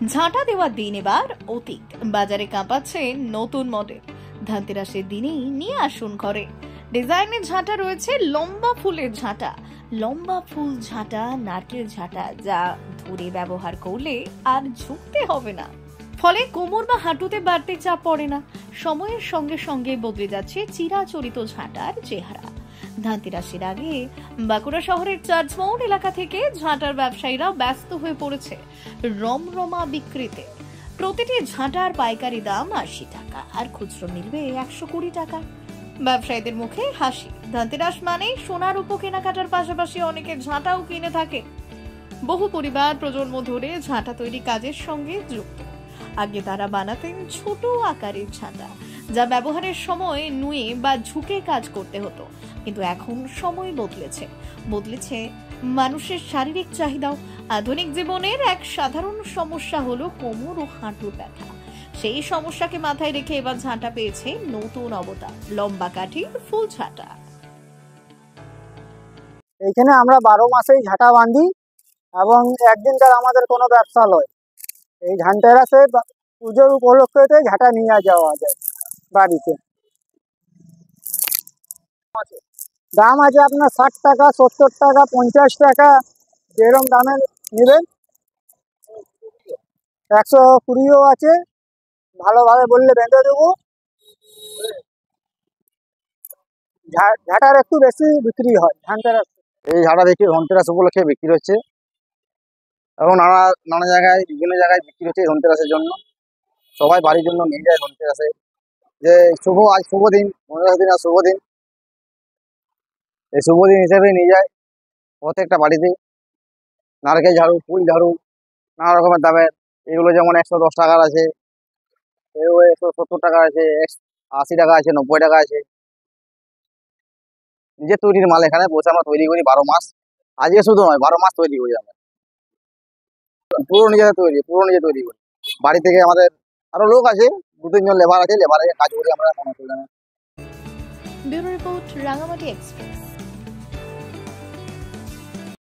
ঝাঁটা দেওয়ার দিন এবার অতীত, বাজারে কাঁপাচ্ছে নতুন মডেল। ধানতেরাসের দিনেই নিয়ে আসুন ঘরে। ডিজাইনের ঝাঁটা রয়েছে লম্বা ফুলের ঝাঁটা, লম্বা ফুল ঝাঁটা, নারকেল ঝাঁটা, যা ধরে ব্যবহার করলে আর ঝুঁকতে হবে না। ফলে কোমর বা হাঁটুতে বাড়তি চাপ পড়ে না। সময়ের সঙ্গে সঙ্গে বদলে যাচ্ছে চিরাচরিত ঝাঁটার চেহারা। ধানতেরাসের আগে বাঁকুড়া শহরের চার্চ মোড় এলাকা থেকে ঝাঁটার ব্যবসায়ীরা ব্যস্ত হয়ে পড়েছে রমরমা বিক্রিতে। প্রতিটি ঝাঁটার পাইকারি দাম ৮০ টাকা আর খুচরো মিলবে ১২০ টাকা। ব্যবসায়ীদের মুখে হাসি। ধানতেরাস মানে সোনার উপ কেনাকাটার পাশাপাশি অনেকে ঝাঁটাও কিনে থাকে। বহু পরিবার প্রজন্ম ধরে ঝাঁটা তৈরি কাজের সঙ্গে যুক্ত। আগে তারা বানাতেন ছোট আকারের ঝাঁটা, যা ব্যবহারের সময় নুয়ে বা ঝুঁকে কাজ করতে হতো। কিন্তু এখন সময় বদলেছে মানুষের শারীরিক চাহিদাও। আধুনিক জীবনের এক সাধারণ সমস্যা হলো কোমর ও হাঁটুর ব্যথা। সেই সমস্যাকে মাথায় রেখে এবার ঝাঁটা পেয়েছে নতুন অবতার, লম্বা কাঠির ফুল ঝাঁটা। এইখানে আমরা 12 মাসেই ঝাঁটা বাঁধি এবং একদিনকার আমাদের কোনো ব্যবসা নয়। এই ধানতেরাসে পুজোর উপলক্ষেতে ঝাঁটা নিয়ে যাওয়া যায় বাড়িতে। দাম আছে আপনার 60 টাকা, 70 টাকা, 50 টাকা, যেরকম দামের নেবেন। 120ও আছে, ভালোভাবে বললে বেঁধে দেবো। ঝাঁটার একটু বেশি বিক্রি হয় ধানতেরাস। এই ঝাঁটা দেখি ধনতেরাস উপলক্ষে বিক্রি হচ্ছে এবং নানা জায়গায় বিভিন্ন জায়গায় বিক্রি হচ্ছে ধনতেরাসের জন্য। সবাই বাড়ির জন্য নিয়ে যায় ধনতেরাসে, যে আজ শুভ দিন, ধনতেরাস দিন আর শুভ দিন। এই শুভ দিন হিসেবে নিয়ে যায় প্রত্যেকটা বাড়িতে। নারকেল ঝাড়ু, ফুল ঝাড়ু, নানা রকমের দামের। এগুলো যেমন 110 টাকার আছে, 170 টাকা আছে, 80 টাকা আছে, 90 টাকা আছে। নিজের তৈরির মাল এখানে বসে আমরা তৈরি করি 12 মাস। আজকে শুধু নয়, 12 মাস তৈরি করি আমরা। পুরো নিজে তৈরি করি। বাড়ি থেকে আমাদের আরো লোক আছে, 2-3 জন লেবার আছে, লেবারে কাজ করি আমরা। Bureau report, Rangamati express.